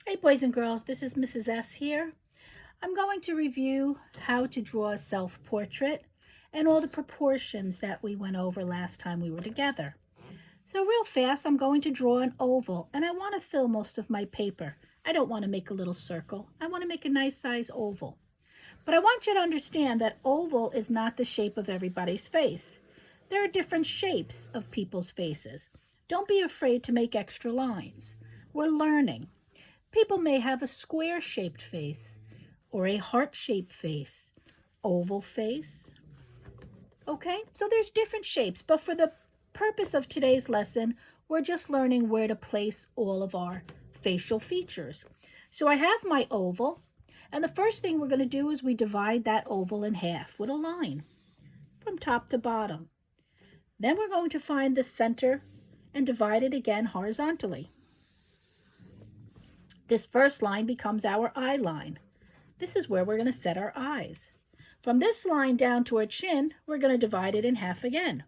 Hey boys and girls, this is Mrs. S here. I'm going to review how to draw a self-portrait and all the proportions that we went over last time we were together. So real fast, I'm going to draw an oval, and I want to fill most of my paper. I don't want to make a little circle. I want to make a nice size oval. But I want you to understand that oval is not the shape of everybody's face. There are different shapes of people's faces. Don't be afraid to make extra lines. We're learning. People may have a square-shaped face or a heart-shaped face, oval face. Okay, so there's different shapes, but for the purpose of today's lesson, we're just learning where to place all of our facial features. So I have my oval, and the first thing we're going to do is we divide that oval in half with a line from top to bottom. Then we're going to find the center and divide it again horizontally. This first line becomes our eye line. This is where we're going to set our eyes. From this line down to our chin, we're going to divide it in half again.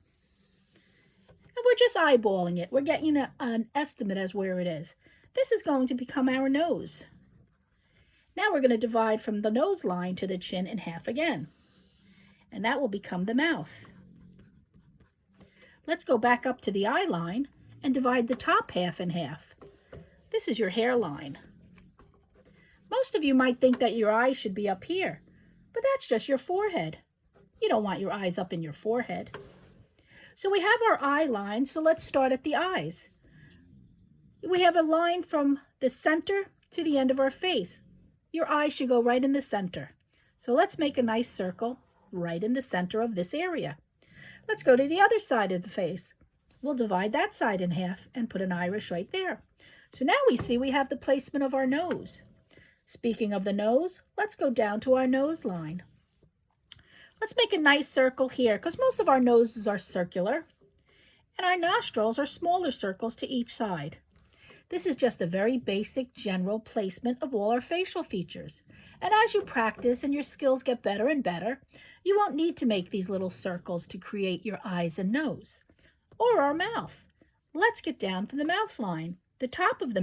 And we're just eyeballing it. We're getting an estimate as where it is. This is going to become our nose. Now we're going to divide from the nose line to the chin in half again. And that will become the mouth. Let's go back up to the eye line and divide the top half in half. This is your hairline. Most of you might think that your eyes should be up here, but that's just your forehead. You don't want your eyes up in your forehead. So we have our eye line, so let's start at the eyes. We have a line from the center to the end of our face. Your eyes should go right in the center. So let's make a nice circle right in the center of this area. Let's go to the other side of the face. We'll divide that side in half and put an iris right there. So now we see we have the placement of our nose. Speaking of the nose, let's go down to our nose line. Let's make a nice circle here because most of our noses are circular and our nostrils are smaller circles to each side. This is just a very basic general placement of all our facial features. And as you practice and your skills get better and better, you won't need to make these little circles to create your eyes and nose or our mouth. Let's get down to the mouth line. The top of the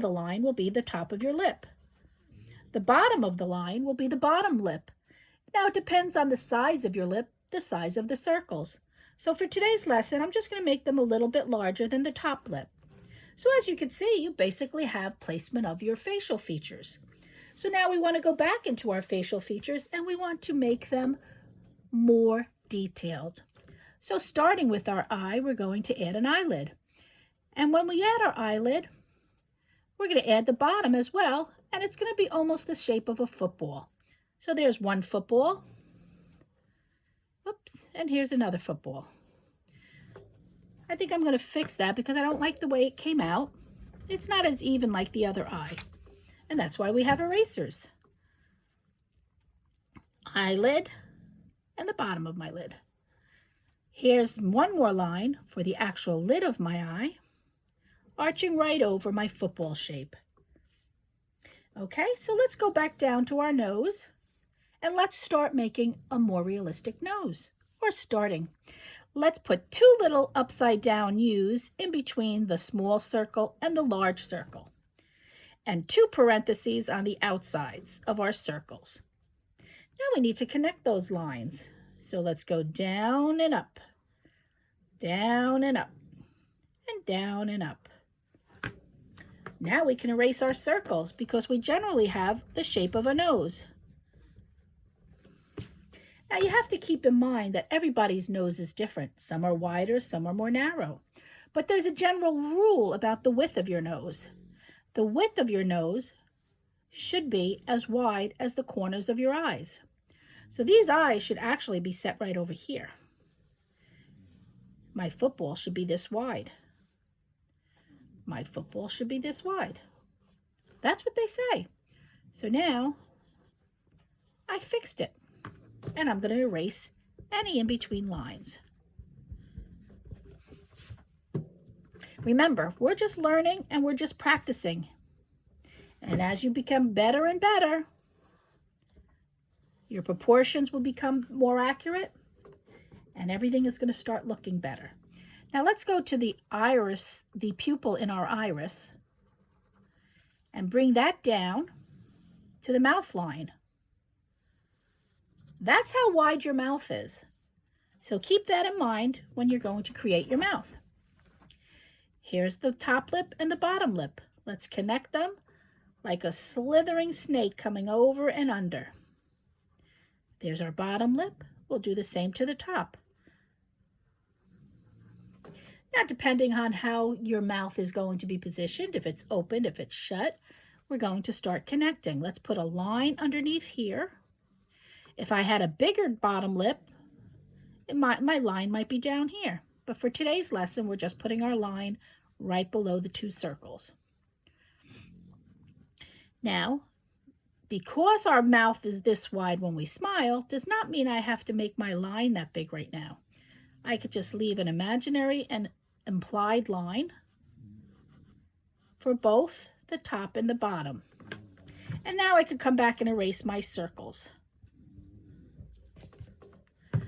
line will be the top of your lip. The bottom of the line will be the bottom lip. Now it depends on the size of your lip, the size of the circles. So for today's lesson, I'm just going to make them a little bit larger than the top lip. So as you can see, you basically have placement of your facial features. So now we want to go back into our facial features and we want to make them more detailed. So starting with our eye, we're going to add an eyelid. And when we add our eyelid, we're going to add the bottom as well, and it's going to be almost the shape of a football. So there's one football. Oops, and here's another football. I think I'm going to fix that because I don't like the way it came out. It's not as even like the other eye, and that's why we have erasers. Eyelid and the bottom of my lid. Here's one more line for the actual lid of my eye, arching right over my football shape. Okay, so let's go back down to our nose and let's start making a more realistic nose. Let's put two little upside down U's in between the small circle and the large circle, and two parentheses on the outsides of our circles. Now we need to connect those lines. So let's go down and up, down and up, and down and up. Now we can erase our circles because we generally have the shape of a nose. Now you have to keep in mind that everybody's nose is different. Some are wider, some are more narrow. But there's a general rule about the width of your nose. The width of your nose should be as wide as the corners of your eyes. So these eyes should actually be set right over here. My football should be this wide. My football should be this wide. That's what they say. So now I fixed it. And I'm going to erase any in-between lines. Remember, we're just learning and we're just practicing. And as you become better and better, your proportions will become more accurate and everything is going to start looking better. Now let's go to the iris, the pupil in our iris. and bring that down to the mouth line. That's how wide your mouth is. So keep that in mind when you're going to create your mouth. Here's the top lip and the bottom lip. Let's connect them like a slithering snake coming over and under. There's our bottom lip. We'll do the same to the top. Now, depending on how your mouth is going to be positioned, if it's open, if it's shut, we're going to start connecting. Let's put a line underneath here. If I had a bigger bottom lip, my line might be down here. But for today's lesson, we're just putting our line right below the two circles. Now, because our mouth is this wide when we smile, does not mean I have to make my line that big right now. I could just leave an imaginary and implied line for both the top and the bottom. And now I could come back and erase my circles.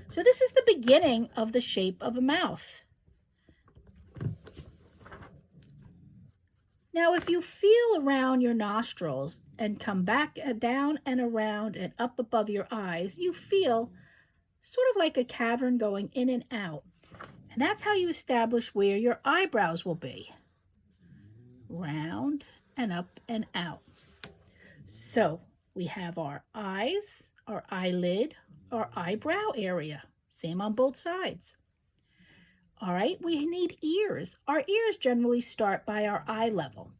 So this is the beginning of the shape of a mouth. Now, if you feel around your nostrils and come back down and around and up above your eyes, you feel sort of like a cavern going in and out. And that's how you establish where your eyebrows will be. Round and up and out. So we have our eyes, our eyelid, our eyebrow area. Same on both sides. All right, we need ears. Our ears generally start by our eye level.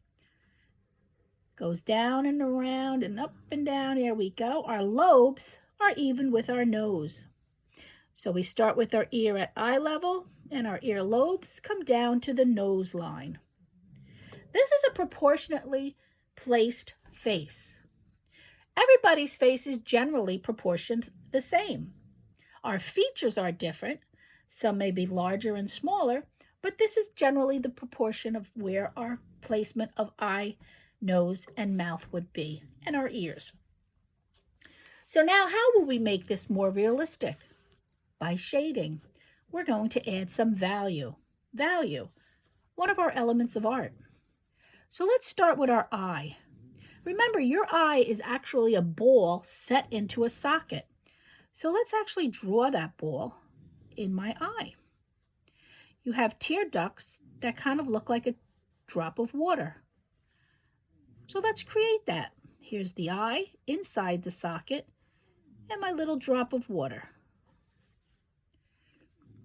Goes down and around and up and down. Here we go. Our lobes are even with our nose. So we start with our ear at eye level, and our ear lobes come down to the nose line. This is a proportionately placed face. Everybody's face is generally proportioned the same. Our features are different. Some may be larger and smaller, but this is generally the proportion of where our placement of eye, nose, and mouth would be, and our ears. So now how will we make this more realistic? By shading. We're going to add some value. Value, one of our elements of art. So let's start with our eye. Remember, your eye is actually a ball set into a socket. So let's actually draw that ball in my eye. You have tear ducts that kind of look like a drop of water. So let's create that. Here's the eye inside the socket and my little drop of water.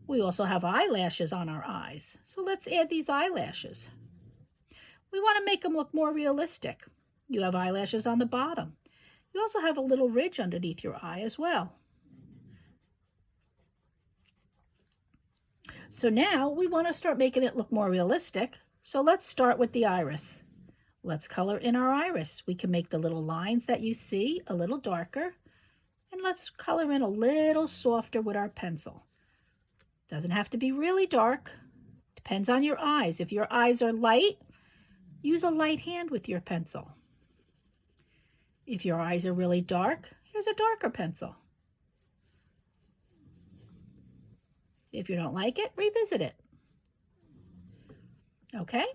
We also have eyelashes on our eyes. So let's add these eyelashes. We want to make them look more realistic. You have eyelashes on the bottom. You also have a little ridge underneath your eye as well. So now we want to start making it look more realistic. So let's start with the iris. Let's color in our iris. We can make the little lines that you see a little darker. And let's color in a little softer with our pencil. Doesn't have to be really dark. Depends on your eyes. If your eyes are light, use a light hand with your pencil. If your eyes are really dark, here's a darker pencil. If you don't like it, revisit it. Okay?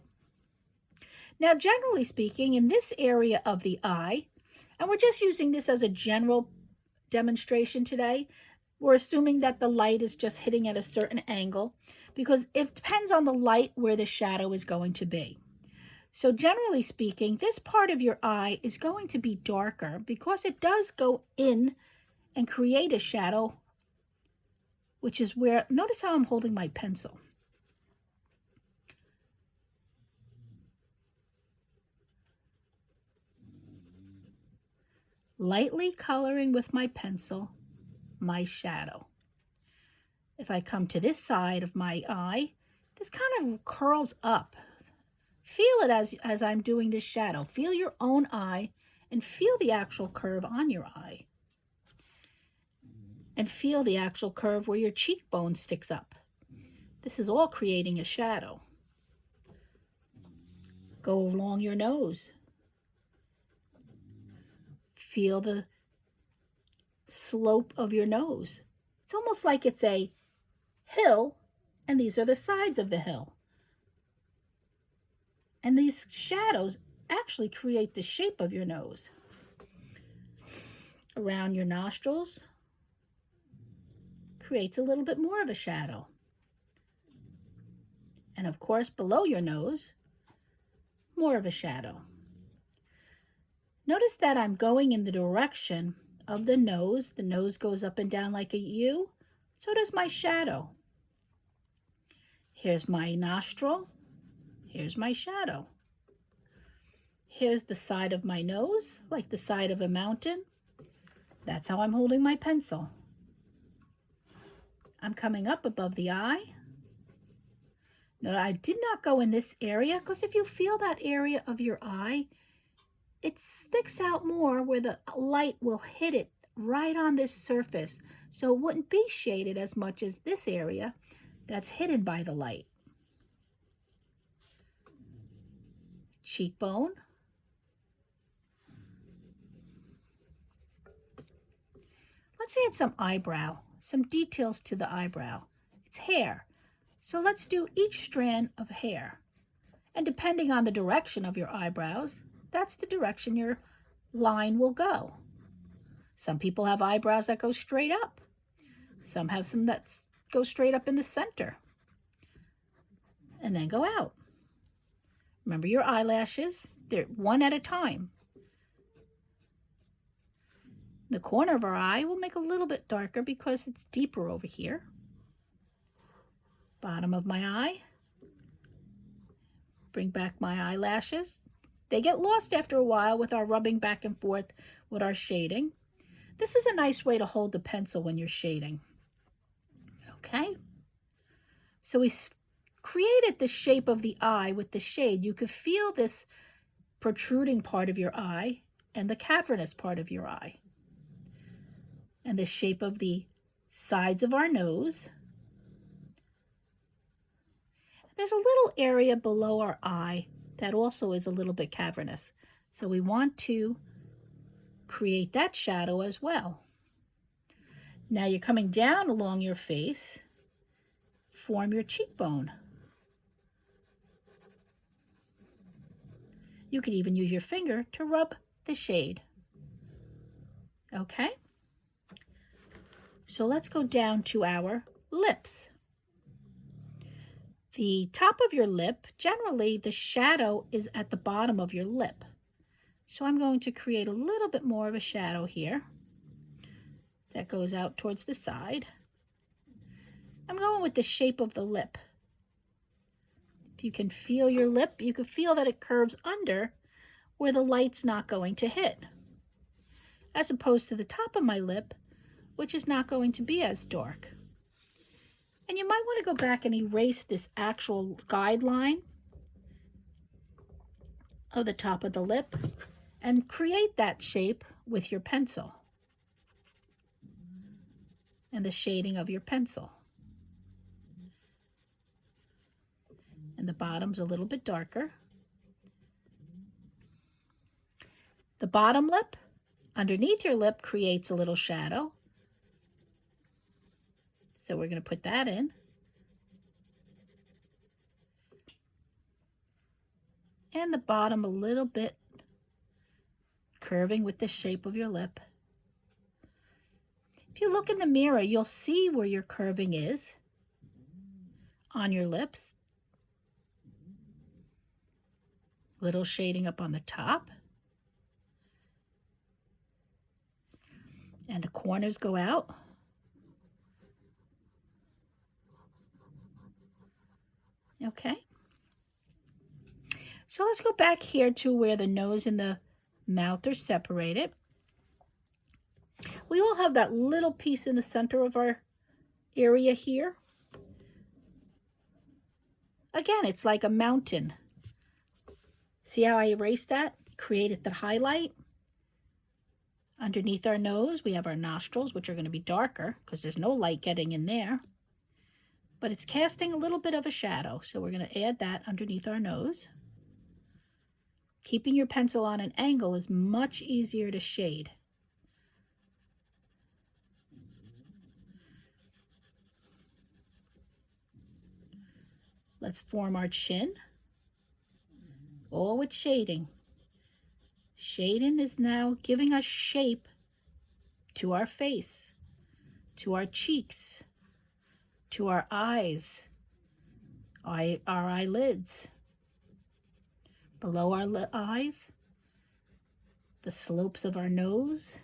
Now, generally speaking, in this area of the eye, and we're just using this as a general demonstration today, we're assuming that the light is just hitting at a certain angle because it depends on the light where the shadow is going to be. So generally speaking, this part of your eye is going to be darker because it does go in and create a shadow, which is where, notice how I'm holding my pencil. Lightly coloring with my pencil my shadow. If I come to this side of my eye, this kind of curls up. Feel it as I'm doing this shadow. Feel your own eye and feel the actual curve on your eye. And feel the actual curve where your cheekbone sticks up. This is all creating a shadow. Go along your nose. Feel the slope of your nose. It's almost like it's a hill, and these are the sides of the hill. And these shadows actually create the shape of your nose. Around your nostrils creates a little bit more of a shadow. And of course, below your nose, more of a shadow. Notice that I'm going in the direction of the nose. The nose goes up and down like a U. So does my shadow. Here's my nostril. Here's my shadow. Here's the side of my nose, like the side of a mountain. That's how I'm holding my pencil. I'm coming up above the eye. No, I did not go in this area because if you feel that area of your eye, it sticks out more where the light will hit it right on this surface. So it wouldn't be shaded as much as this area that's hidden by the light. Cheekbone. Let's add some eyebrow, some details to the eyebrow. It's hair. So let's do each strand of hair. And depending on the direction of your eyebrows, that's the direction your line will go. Some people have eyebrows that go straight up. Some have some that go straight up in the center and then go out. Remember your eyelashes, they're one at a time. The corner of our eye will make a little bit darker because it's deeper over here. Bottom of my eye. Bring back my eyelashes. They get lost after a while with our rubbing back and forth with our shading. This is a nice way to hold the pencil when you're shading. Okay? So we created the shape of the eye with the shade. You could feel this protruding part of your eye and the cavernous part of your eye. And the shape of the sides of our nose. There's a little area below our eye that also is a little bit cavernous. So we want to create that shadow as well. Now you're coming down along your face. Form your cheekbone. You could even use your finger to rub the shade. Okay? So let's go down to our lips. The top of your lip, generally the shadow is at the bottom of your lip. So I'm going to create a little bit more of a shadow here that goes out towards the side. I'm going with the shape of the lip. If you can feel your lip, you can feel that it curves under where the light's not going to hit, as opposed to the top of my lip, which is not going to be as dark. And you might want to go back and erase this actual guideline of the top of the lip and create that shape with your pencil and the shading of your pencil. And the bottom's a little bit darker. The bottom lip, underneath your lip, creates a little shadow. So we're going to put that in. And the bottom a little bit curving with the shape of your lip. If you look in the mirror, you'll see where your curving is on your lips. Little shading up on the top. And the corners go out. Okay. So let's go back here to where the nose and the mouth are separated. We all have that little piece in the center of our area here. Again, it's like a mountain. See how I erased that? Created the highlight. Underneath our nose, we have our nostrils, which are going to be darker because there's no light getting in there. But it's casting a little bit of a shadow, so we're going to add that underneath our nose. Keeping your pencil on an angle is much easier to shade. Let's form our chin, all with shading. Shading is now giving us shape to our face, to our cheeks, to our eyes, our eyelids, below our eyes, the slopes of our nose,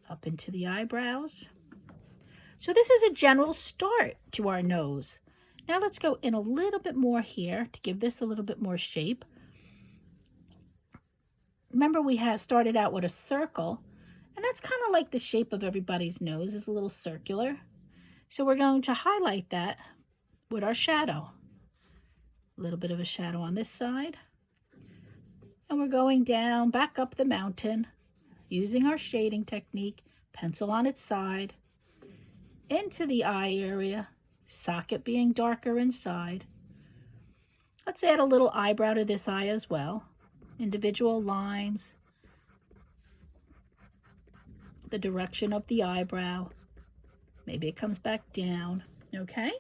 up into the eyebrows. So this is a general start to our nose. Now let's go in a little bit more here to give this a little bit more shape. Remember, we have started out with a circle, and that's kind of like the shape of everybody's nose is a little circular. So we're going to highlight that with our shadow. A little bit of a shadow on this side. And we're going down, back up the mountain, using our shading technique, pencil on its side, into the eye area, socket being darker inside. Let's add a little eyebrow to this eye as well. Individual lines, the direction of the eyebrow. Maybe it comes back down, okay?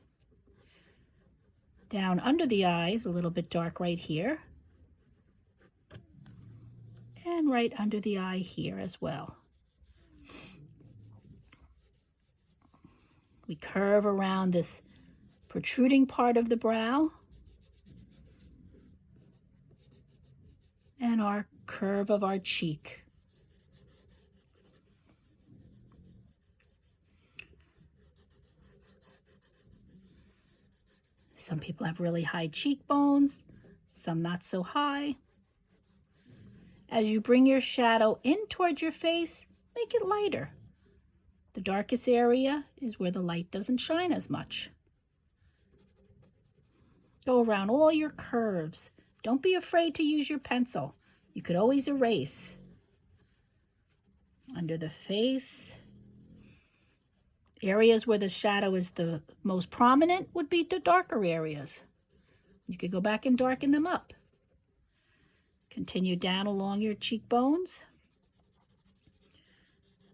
Down under the eyes, a little bit dark right here. And right under the eye here as well. We curve around this protruding part of the brow and our curve of our cheek. Some people have really high cheekbones, some not so high. As you bring your shadow in towards your face, make it lighter. The darkest area is where the light doesn't shine as much. Go around all your curves. Don't be afraid to use your pencil. You could always erase. Under the face, areas where the shadow is the most prominent would be the darker areas. You could go back and darken them up. Continue down along your cheekbones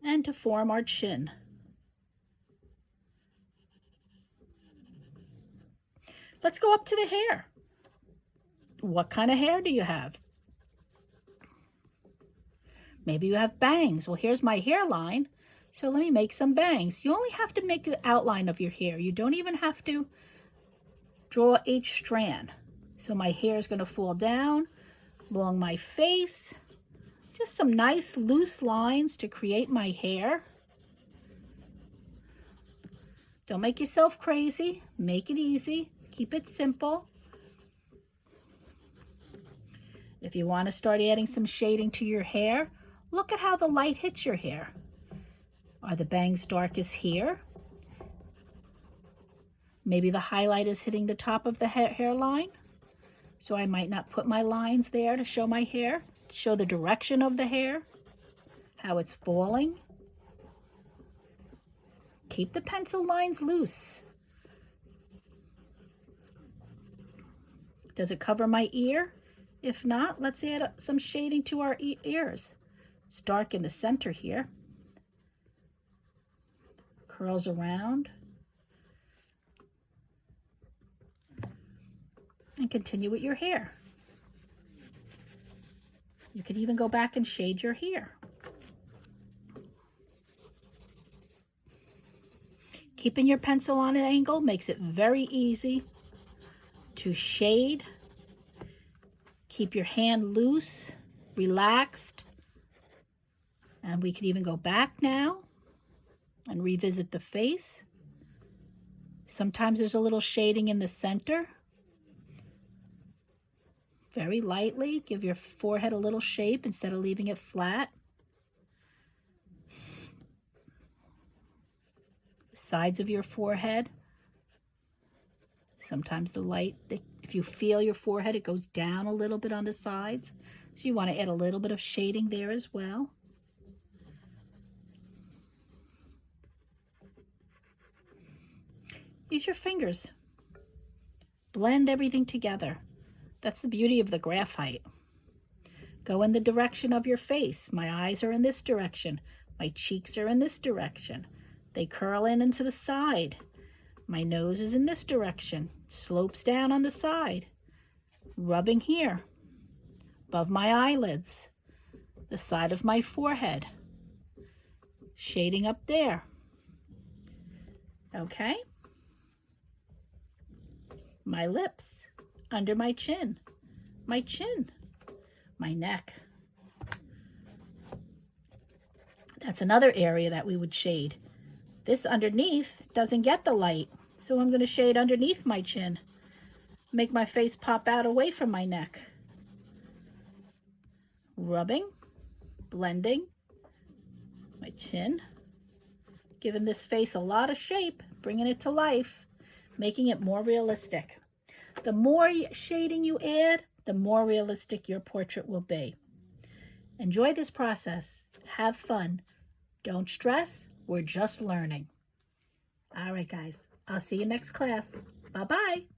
and to form our chin. Let's go up to the hair. What kind of hair do you have? Maybe you have bangs. Well, here's my hairline, so let me make some bangs. You only have to make the outline of your hair. You don't even have to draw each strand. So my hair is going to fall down along my face. Just some nice loose lines to create my hair. Don't make yourself crazy. Make it easy. Keep it simple. If you want to start adding some shading to your hair, look at how the light hits your hair. Are the bangs darkest here? Maybe the highlight is hitting the top of the hairline. So I might not put my lines there to show my hair, to show the direction of the hair, how it's falling. Keep the pencil lines loose. Does it cover my ear? If not, let's add some shading to our ears. It's dark in the center here. Curls around. And continue with your hair. You could even go back and shade your hair. Keeping your pencil on an angle makes it very easy to shade. Keep your hand loose, relaxed. And we could even go back now and revisit the face. Sometimes there's a little shading in the center. Very lightly, give your forehead a little shape instead of leaving it flat. The sides of your forehead. Sometimes the light, if you feel your forehead, it goes down a little bit on the sides. So you want to add a little bit of shading there as well. Use your fingers. Blend everything together. That's the beauty of the graphite. Go in the direction of your face. My eyes are in this direction. My cheeks are in this direction. They curl in into the side. My nose is in this direction. Slopes down on the side. Rubbing here. Above my eyelids. the side of my forehead, shading up there. Okay? My lips, under my chin, my neck. That's another area that we would shade. This underneath doesn't get the light, so I'm going to shade underneath my chin. Make my face pop out away from my neck. Rubbing, blending my chin, giving this face a lot of shape, bringing it to life, making it more realistic. The more shading you add, the more realistic your portrait will be. Enjoy this process. Have fun. Don't stress. We're just learning. All right, guys. I'll see you next class. Bye-bye.